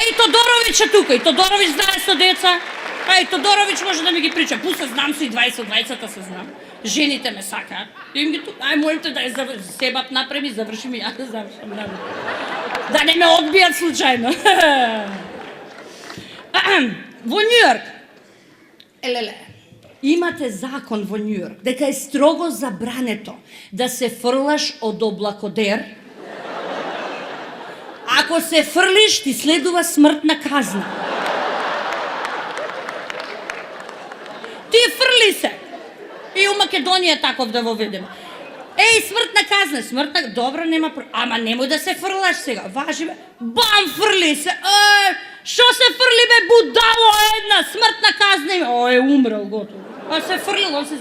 И Тодоровиќ е тука, и Тодоровиќ знае со деца. И Тодоровиќ може да ми ги прича. Пуса, знам се и 20-20-та се знам. Жените ме сакаат. Им ги тука. Молите да ја себап направи, заврши ми, ја да завршам. Да не ме одбијат случајно. Во Њујорк, елеле, имате закон во Њујорк дека е строго забрането да се фрлаш од облакодер. Ако се фрлиш, ти следува смртна казна. Ти фрли се. И у Македонија е таков да воведеме. Смртна казна, смртна, добро, нема, ама немој да се фрлаш сега. Важи бе, бам, фрли се. Шо се фрли бе, будало една, смртна казна. Умрел, готово. А се фрлил, он се